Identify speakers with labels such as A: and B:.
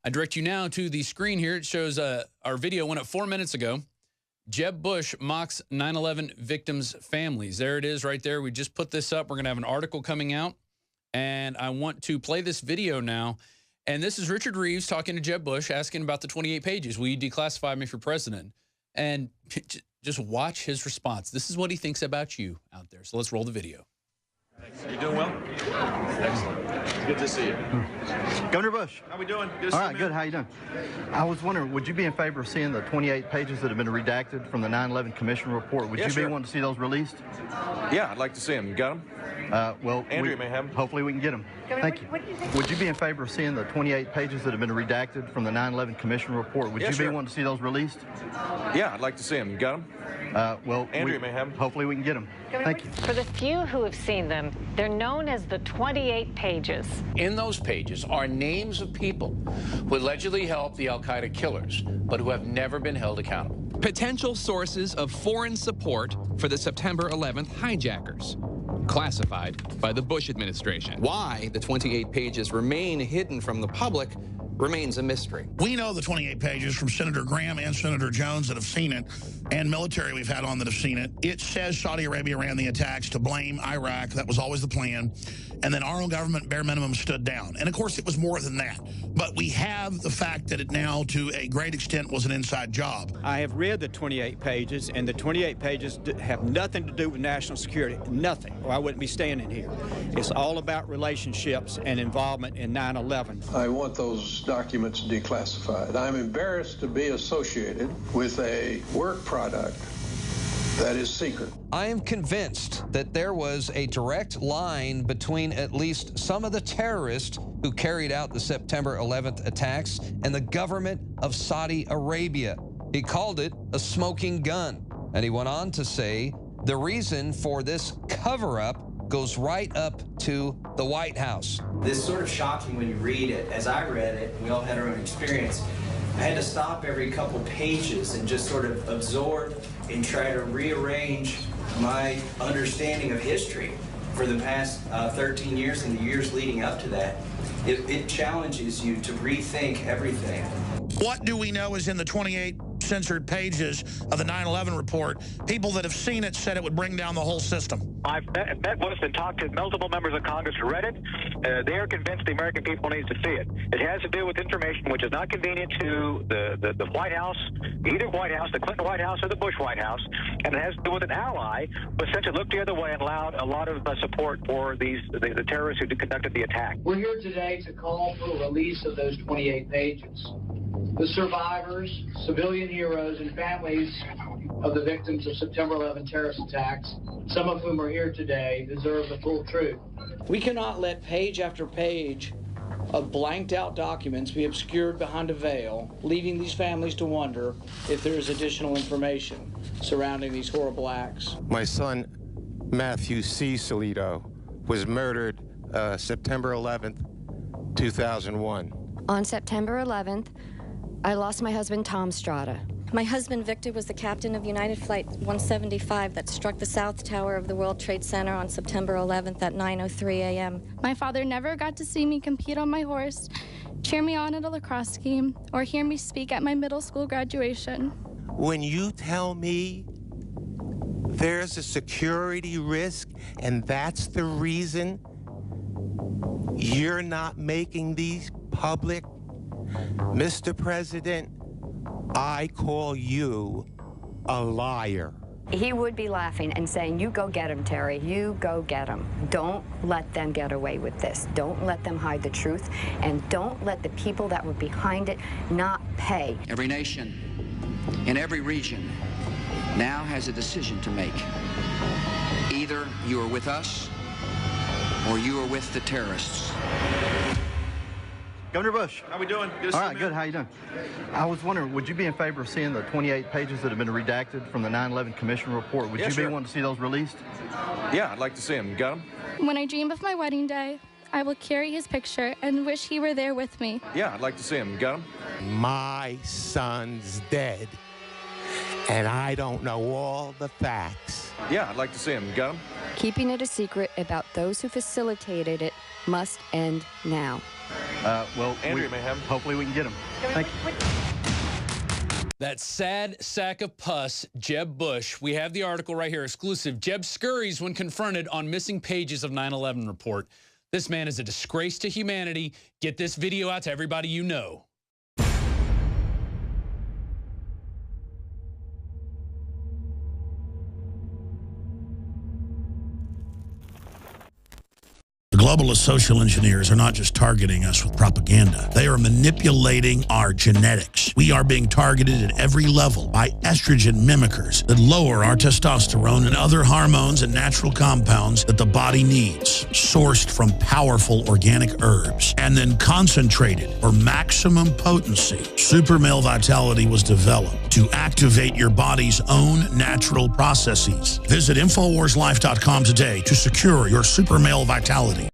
A: I direct you now to the screen here. It shows our video went up 4 minutes ago. Jeb Bush mocks 9/11 victims' families. There it is right there. We just put this up. We're going to have an article coming out, and I want to play this video now. And this is Richard Reeves talking to Jeb Bush, asking about the 28 pages. Will you declassify me for president? And just watch his response. This is what he thinks about you out there. So let's roll the video.
B: You doing well? Excellent. Good to see you.
C: Governor Bush.
B: How we doing? Good to
C: All
B: see
C: right,
B: you,
C: good. How you doing? I was wondering, would you be in favor of seeing the 28 pages that have been redacted from the 9/11 Commission report? Would you
B: sure.
C: be wanting to see those released?
B: Yeah, I'd like to see them. You got them?
C: Well,
B: Andrea may have them.
C: Hopefully we can get them. Thank you.
D: What did you say?
C: Would you be in favor of seeing the 28 pages that have been redacted from the 9/11 Commission report? Would you
B: sure.
C: be wanting to see those released?
B: Yeah, I'd like to see them. You got them?
C: Well,
B: Andrea may have them.
C: Hopefully we can get them. Thank you.
D: For the few who have seen them, they're known as the 28 pages.
E: In those pages are names of people who allegedly helped the al-Qaeda killers, but who have never been held accountable.
F: Potential sources of foreign support for the September 11th hijackers, classified by the Bush administration.
G: Why the 28 pages remain hidden from the public remains a mystery.
H: We know the 28 pages from Senator Graham and Senator Jones that have seen it, and military we've had on that have seen it. It says Saudi Arabia ran the attacks to blame Iraq. That was always the plan. And then our own government, bare minimum, stood down. And, of course, it was more than that. But we have the fact that it now, to a great extent, was an inside job.
I: I have read the 28 pages, and the 28 pages have nothing to do with national security. Nothing, or I wouldn't be standing here. It's all about relationships and involvement in 9/11.
J: I want those documents declassified. I'm embarrassed to be associated with a work product that is secret.
G: I am convinced that there was a direct line between at least some of the terrorists who carried out the September 11th attacks and the government of Saudi Arabia. He called it a smoking gun. And he went on to say the reason for this cover-up goes right up to the White House.
K: This is sort of shocking when you read it. As I read it, we all had our own experience. I had to stop every couple pages and just sort of absorb and try to rearrange my understanding of history for the past 13 years and the years leading up to that. It challenges you to rethink everything.
H: What do we know is in the 28 censored pages of the 9/11 report? People that have seen it said it would bring down the whole system.
L: I've met with and talked to multiple members of Congress who read it. They are convinced the American people needs to see it. It has to do with information which is not convenient to the White House, either White House, the Clinton White House or the Bush White House, and it has to do with an ally who essentially looked the other way and allowed a lot of support for the terrorists who conducted the attack.
M: We're here today to call for a release of those 28 pages. The survivors, civilian heroes, and families of the victims of September 11 terrorist attacks, some of whom are here today, deserve the full truth. We cannot let page after page of blanked out documents be obscured behind a veil, leaving these families to wonder if there is additional information surrounding these horrible acts.
N: My son, Matthew C. Salito, was murdered September 11th, 2001.
O: On September 11th, I lost my husband, Tom Strada.
P: My husband, Victor, was the captain of United Flight 175 that struck the South Tower of the World Trade Center on September 11th at 9:03 a.m.
Q: My father never got to see me compete on my horse, cheer me on at a lacrosse game, or hear me speak at my middle school graduation.
N: When you tell me there's a security risk and that's the reason you're not making these public, Mr. President, I call you a liar.
O: He would be laughing and saying, you go get him, Terry. You go get him. Don't let them get away with this. Don't let them hide the truth. And don't let the people that were behind it not pay.
R: Every nation in every region now has a decision to make. Either you are with us or you are with the terrorists.
C: Governor Bush.
B: How we doing? Good to see
C: All
B: you,
C: right,
B: man.
C: good. How you doing? I was wondering, would you be in favor of seeing the 28 pages that have been redacted from the 9/11 Commission report? Would you
B: sure.
C: be wanting to see those released?
B: Yeah, I'd like to see them. You got them?
Q: When I dream of my wedding day, I will carry his picture and wish he were there with me.
B: Yeah, I'd like to see them. You got them?
N: My son's dead, and I don't know all the facts.
B: Yeah, I'd like to see them. You got them?
O: Keeping it a secret about those who facilitated it must end now.
C: Well,
B: Andrea may have him.
C: Hopefully we can get him. Thank you.
A: That sad sack of pus, Jeb Bush. We have the article right here, exclusive. Jeb scurries when confronted on missing pages of 9/11 report. This man is a disgrace to humanity. Get this video out to everybody you know.
H: The globalist social engineers are not just targeting us with propaganda. They are manipulating our genetics. We are being targeted at every level by estrogen mimickers that lower our testosterone and other hormones and natural compounds that the body needs, sourced from powerful organic herbs, and then concentrated for maximum potency. Super Male Vitality was developed to activate your body's own natural processes. Visit InfoWarsLife.com today to secure your Super Male Vitality.